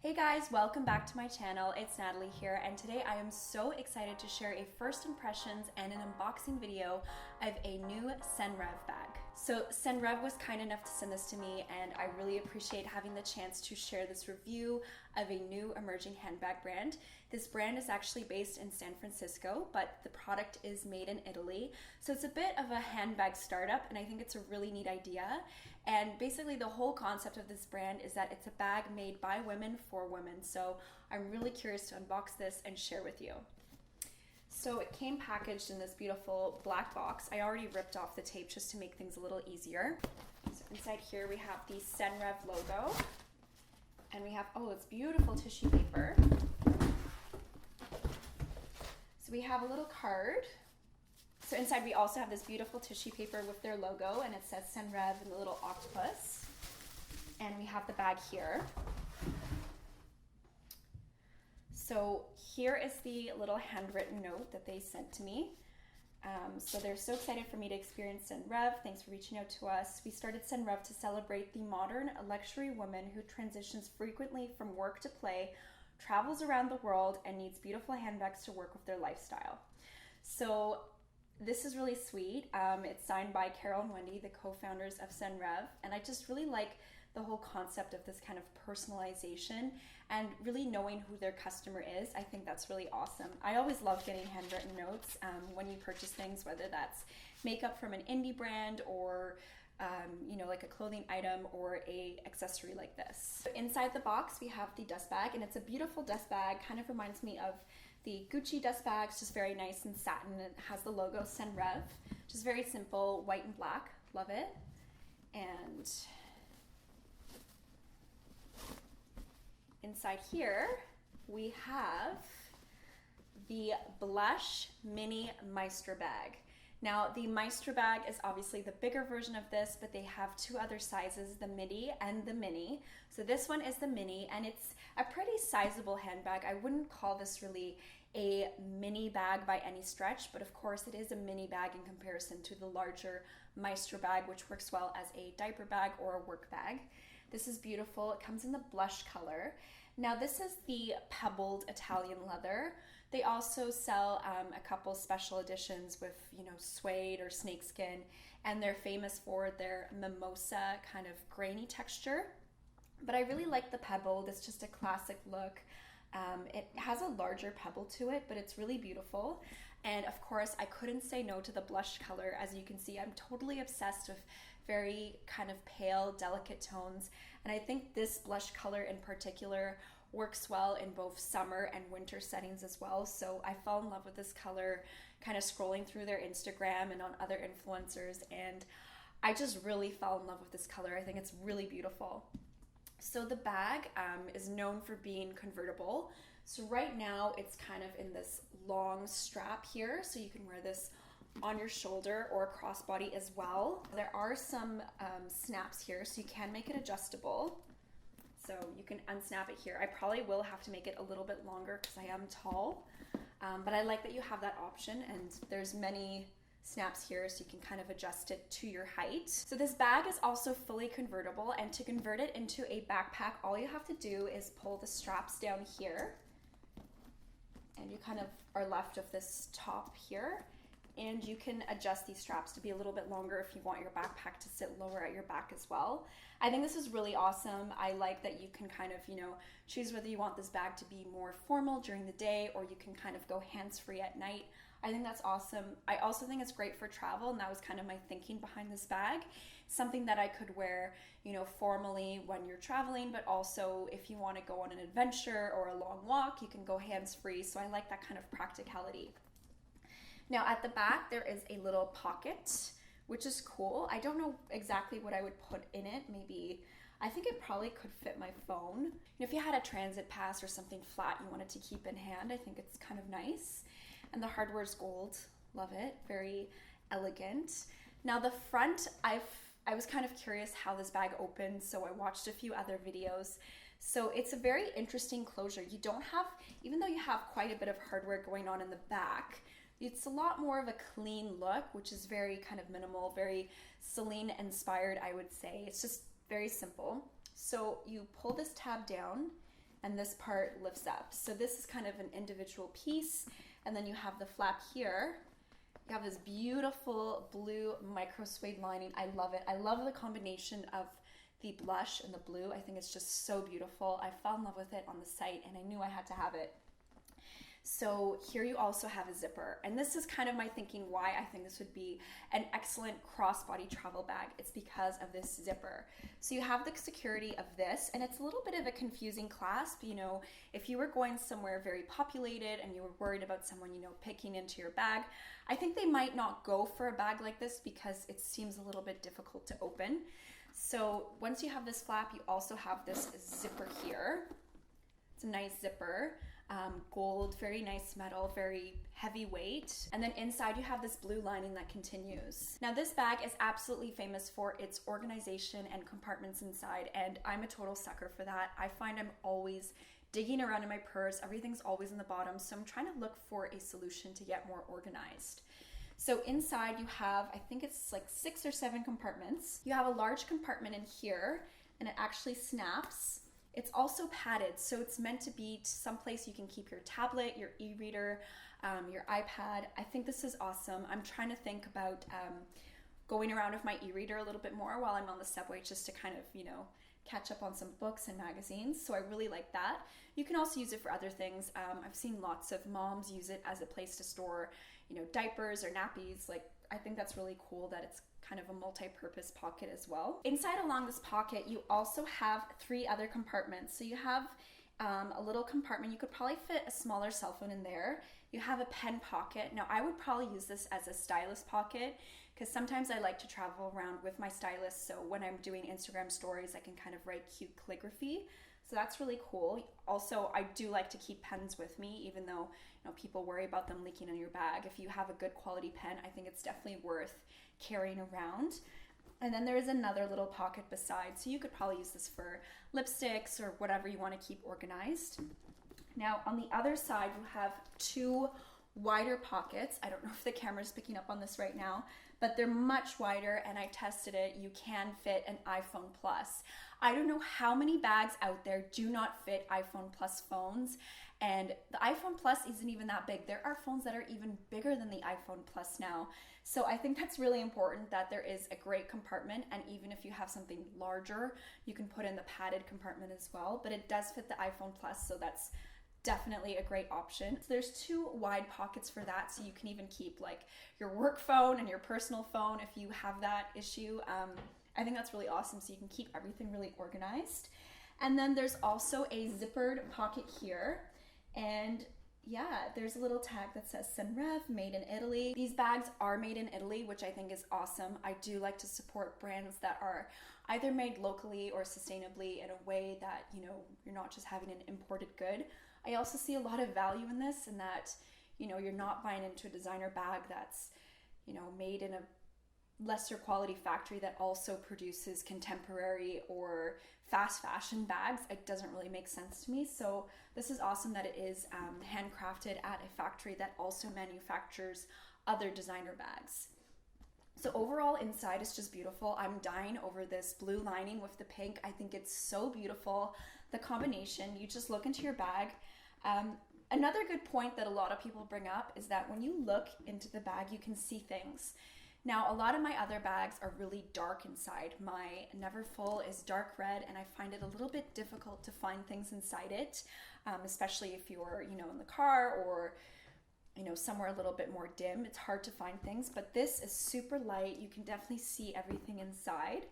Hey guys, welcome back to my channel. It's Natalie here, and today I am so excited to share a first impressions and an unboxing video of a new Senreve bag. So Senreve was kind enough to send this to me, and I really appreciate having the chance to share this review of a new emerging handbag brand. This brand is actually based in San Francisco, but the product is made in Italy. So it's a bit of a handbag startup, and I think it's a really neat idea. And basically the whole concept of this brand is that it's a bag made by women for women. So I'm really curious to unbox this and share with you. So it came packaged in this beautiful black box. I already ripped off the tape just to make things a little easier. So inside here we have the Senreve logo, and we have, oh, it's beautiful tissue paper. So we have a little card. So inside we also have this beautiful tissue paper with their logo, and it says Senreve and the little octopus. And we have the bag here. So here is the little handwritten note that they sent to me. So they're so excited for me to experience Senreve. Thanks for reaching out to us. We started Senreve to celebrate the modern luxury woman who transitions frequently from work to play, travels around the world, and needs beautiful handbags to work with their lifestyle. So this is really sweet. It's signed by Carol and Wendy, the co-founders of Senreve, and I just really like the whole concept of this kind of personalization and really knowing who their customer is. I think that's really awesome. I always love getting handwritten notes when you purchase things, whether that's makeup from an indie brand or like a clothing item or a accessory like this. So inside the box we have the dust bag, and it's a beautiful dust bag. Kind of reminds me of the Gucci dust bag. It's just very nice and satin. It has the logo Senreve, just very simple, white and black. Love it. And inside here we have the Blush Mini Maestra bag. Now the Maestra bag is obviously the bigger version of this, but they have two other sizes, the midi and the mini. So this one is the mini, and it's a pretty sizable handbag. I wouldn't call this really a mini bag by any stretch, but of course it is a mini bag in comparison to the larger Maestra bag, which works well as a diaper bag or a work bag. This is beautiful. It comes in the blush color. Now this is the pebbled Italian leather. They also sell a couple special editions with, suede or snakeskin, and they're famous for their mimosa kind of grainy texture. But I really like the pebbled. It's just a classic look. It has a larger pebble to it, but it's really beautiful. And of course, I couldn't say no to the blush color. As you can see, I'm totally obsessed with very kind of pale, delicate tones. And I think this blush color in particular works well in both summer and winter settings as well. So I fell in love with this color kind of scrolling through their Instagram and on other influencers, and I just really fell in love with this color. I think it's really beautiful. So the bag is known for being convertible. So right now it's kind of in this long strap here, so you can wear this on your shoulder or a crossbody as well. There are some snaps here, so you can make it adjustable. So you can unsnap it here. I probably will have to make it a little bit longer because I am tall, but I like that you have that option, and there's many snaps here so you can kind of adjust it to your height. So this bag is also fully convertible, and to convert it into a backpack, all you have to do is pull the straps down here, and you kind of are left with this top here. And you can adjust these straps to be a little bit longer if you want your backpack to sit lower at your back as well. I think this is really awesome. I like that you can kind of, choose whether you want this bag to be more formal during the day, or you can kind of go hands-free at night. I think that's awesome. I also think it's great for travel, and that was kind of my thinking behind this bag. Something that I could wear, formally when you're traveling, but also if you want to go on an adventure or a long walk, you can go hands-free. So I like that kind of practicality. Now at the back there is a little pocket, which is cool. I don't know exactly what I would put in it. I think it probably could fit my phone. If you had a transit pass or something flat you wanted to keep in hand, I think it's kind of nice. And the hardware is gold. Love it. Very elegant. Now the front, I was kind of curious how this bag opens, so I watched a few other videos. So it's a very interesting closure. You don't have, even though you have quite a bit of hardware going on in the back, it's a lot more of a clean look, which is very kind of minimal, very Celine inspired, I would say. It's just very simple. So you pull this tab down and this part lifts up. So this is kind of an individual piece, and then you have the flap here. You have this beautiful blue micro suede lining. I love it. I love the combination of the blush and the blue. I think it's just so beautiful. I fell in love with it on the site and I knew I had to have it. So here you also have a zipper, and this is kind of my thinking why I think this would be an excellent crossbody travel bag. It's because of this zipper. So you have the security of this, and it's a little bit of a confusing clasp. You know, if you were going somewhere very populated and you were worried about someone, you know, picking into your bag, I think they might not go for a bag like this because it seems a little bit difficult to open. So once you have this flap, you also have this zipper here. It's a nice zipper. Gold, very nice metal, very heavyweight. And then inside you have this blue lining that continues. Now this bag is absolutely famous for its organization and compartments inside, and I'm a total sucker for that. I find I'm always digging around in my purse. Everything's always in the bottom, so I'm trying to look for a solution to get more organized. So inside you have, I think it's like 6 or 7 compartments. You have a large compartment in here, and it actually snaps. It's also padded, so it's meant to be someplace you can keep your tablet, your e-reader, your iPad. I think this is awesome. I'm trying to think about going around with my e-reader a little bit more while I'm on the subway, just to kind of, you know, catch up on some books and magazines. So I really like that. You can also use it for other things. I've seen lots of moms use it as a place to store, you know, diapers or nappies. Like, I think that's really cool that it's kind of a multi-purpose pocket as well. Inside along this pocket, you also have 3 other compartments. So you have a little compartment. You could probably fit a smaller cell phone in there. You have a pen pocket. Now I would probably use this as a stylus pocket because sometimes I like to travel around with my stylus. So when I'm doing Instagram stories, I can kind of write cute calligraphy. So that's really cool. Also, I do like to keep pens with me, even though, you know, people worry about them leaking in your bag. If you have a good quality pen, I think it's definitely worth carrying around. And then there is another little pocket beside, so you could probably use this for lipsticks or whatever you want to keep organized. Now on the other side, you have 2 wider pockets. I don't know if the camera's picking up on this right now, but they're much wider, and I tested it. You can fit an iPhone Plus. I don't know how many bags out there do not fit iPhone Plus phones, and the iPhone Plus isn't even that big. There are phones that are even bigger than the iPhone Plus now. So I think that's really important that there is a great compartment, and even if you have something larger, you can put in the padded compartment as well, but it does fit the iPhone Plus, so that's definitely a great option. So there's 2 wide pockets for that, so you can even keep like your work phone and your personal phone if you have that issue. I think that's really awesome, so you can keep everything really organized. And then there's also a zippered pocket here, and yeah, there's a little tag that says Senreve, made in Italy. These bags are made in Italy, which I think is awesome. I do like to support brands that are either made locally or sustainably in a way that, you know, you're not just having an imported good. I also see a lot of value in this, in that, you know, you're not buying into a designer bag that's, you know, made in a lesser quality factory that also produces contemporary or fast fashion bags. It doesn't really make sense to me. So this is awesome that it is handcrafted at a factory that also manufactures other designer bags. So overall inside is just beautiful. I'm dying over this blue lining with the pink. I think it's so beautiful. The combination, you just look into your bag. Another good point that a lot of people bring up is that when you look into the bag, you can see things. Now, a lot of my other bags are really dark inside. My Neverfull is dark red, and I find it a little bit difficult to find things inside it, especially if you're, you know, in the car or, you know, somewhere a little bit more dim. It's hard to find things, but this is super light. You can definitely see everything inside.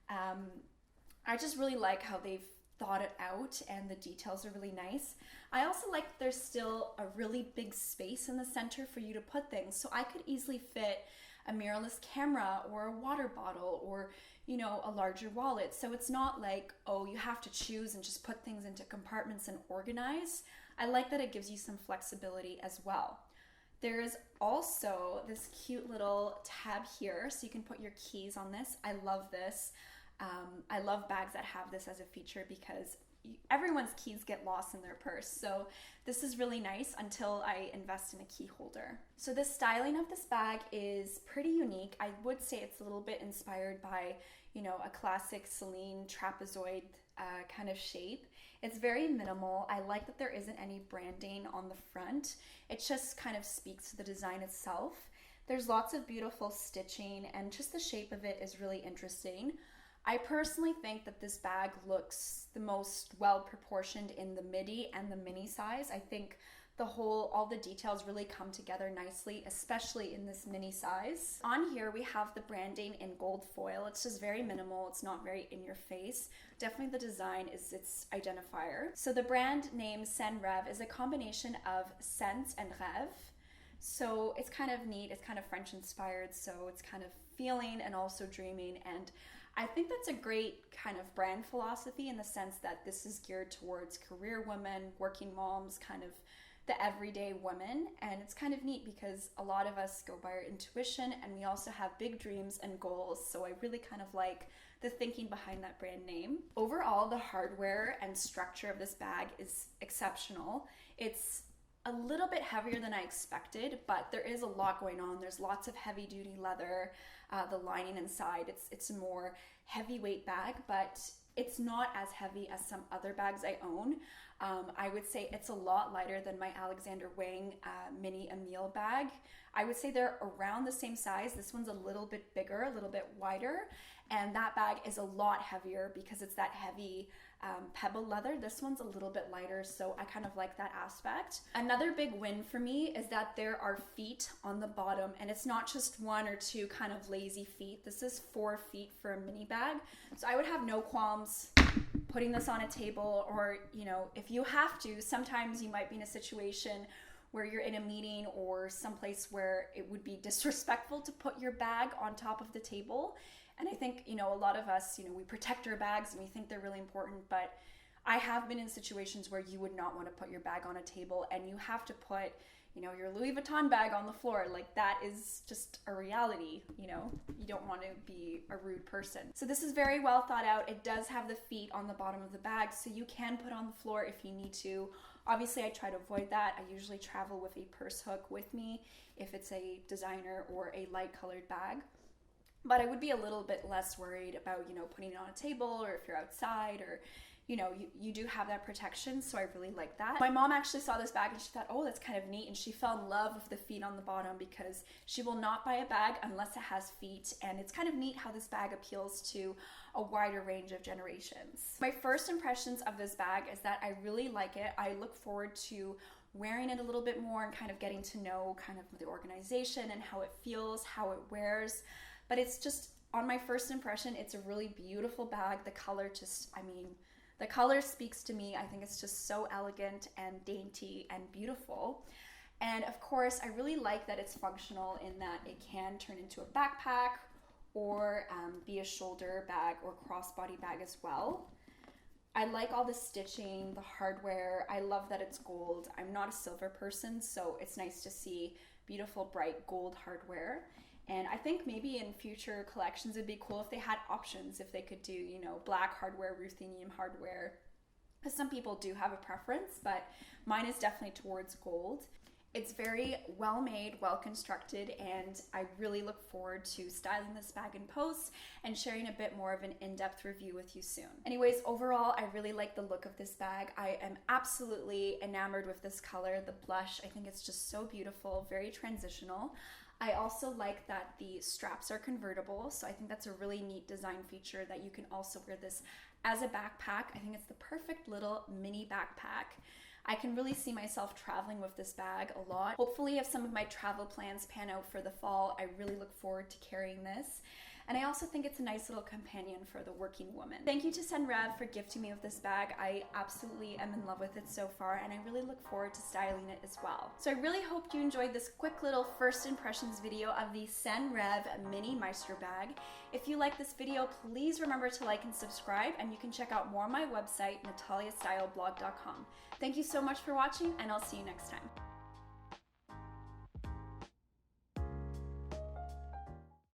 I just really like how they've thought it out, and the details are really nice. I also like that there's still a really big space in the center for you to put things. So I could easily fit a mirrorless camera or a water bottle or, you know, a larger wallet. So it's not like, oh, you have to choose and just put things into compartments and organize. I like that it gives you some flexibility as well. There is also this cute little tab here, so you can put your keys on this. I love this. I love bags that have this as a feature because everyone's keys get lost in their purse. So this is really nice until I invest in a key holder. So the styling of this bag is pretty unique. I would say it's a little bit inspired by, you know, a classic Celine trapezoid kind of shape. It's very minimal. I like that there isn't any branding on the front. It just kind of speaks to the design itself. There's lots of beautiful stitching, and just the shape of it is really interesting. I personally think that this bag looks the most well proportioned in the midi and the mini size. I think all the details really come together nicely, especially in this mini size. On here we have the branding in gold foil. It's just very minimal. It's not very in your face. Definitely the design is its identifier. So the brand name Senreve is a combination of sense and rêve. So it's kind of neat. It's kind of French inspired. So it's kind of feeling and also dreaming. And I think that's a great kind of brand philosophy in the sense that this is geared towards career women, working moms, kind of the everyday woman. And it's kind of neat because a lot of us go by our intuition, and we also have big dreams and goals. So I really kind of like the thinking behind that brand name. Overall, the hardware and structure of this bag is exceptional. It's a little bit heavier than I expected, but there is a lot going on. There's lots of heavy duty leather, the lining inside. It's a more heavyweight bag, but it's not as heavy as some other bags I own. I would say it's a lot lighter than my Alexander Wang mini Emile bag. I would say they're around the same size. This one's a little bit bigger, a little bit wider, and that bag is a lot heavier because it's that heavy pebble leather. This one's a little bit lighter, so I kind of like that aspect. Another big win for me is that there are feet on the bottom, and it's not just one or two kind of lazy feet. This is 4 feet for a mini bag, so I would have no qualms putting this on a table, or if you have to, sometimes you might be in a situation where you're in a meeting or someplace where it would be disrespectful to put your bag on top of the table. And I think, a lot of us, we protect our bags and we think they're really important, but I have been in situations where you would not want to put your bag on a table and you have to put, your Louis Vuitton bag on the floor. Like, that is just a reality, you don't want to be a rude person. So this is very well thought out. It does have the feet on the bottom of the bag, so you can put on the floor if you need to. Obviously, I try to avoid that. I usually travel with a purse hook with me if it's a designer or a light colored bag. But I would be a little bit less worried about, putting it on a table, or if you're outside, or, you do have that protection. So I really like that. My mom actually saw this bag and she thought, oh, that's kind of neat. And she fell in love with the feet on the bottom because she will not buy a bag unless it has feet. And it's kind of neat how this bag appeals to a wider range of generations. My first impressions of this bag is that I really like it. I look forward to wearing it a little bit more and kind of getting to know kind of the organization and how it feels, how it wears. But it's just, on my first impression, it's a really beautiful bag. The color the color speaks to me. I think it's just so elegant and dainty and beautiful. And of course, I really like that it's functional in that it can turn into a backpack or be a shoulder bag or crossbody bag as well. I like all the stitching, the hardware. I love that it's gold. I'm not a silver person, so it's nice to see beautiful, bright gold hardware. And I think maybe in future collections it'd be cool if they had options, if they could do, black hardware, ruthenium hardware. Because some people do have a preference, but mine is definitely towards gold. It's very well made, well constructed, and I really look forward to styling this bag in post and sharing a bit more of an in-depth review with you soon. Anyways, overall, I really like the look of this bag. I am absolutely enamored with this color, the blush. I think it's just so beautiful, very transitional. I also like that the straps are convertible, so I think that's a really neat design feature that you can also wear this as a backpack. I think it's the perfect little mini backpack. I can really see myself traveling with this bag a lot. Hopefully, if some of my travel plans pan out for the fall, I really look forward to carrying this. And I also think it's a nice little companion for the working woman. Thank you to Senreve for gifting me with this bag. I absolutely am in love with it so far, and I really look forward to styling it as well. So I really hope you enjoyed this quick little first impressions video of the Senreve mini Maestra bag. If you like this video, please remember to like and subscribe, and you can check out more on my website, nataliastyle.blog.com. Thank you so much for watching, and I'll see you next time.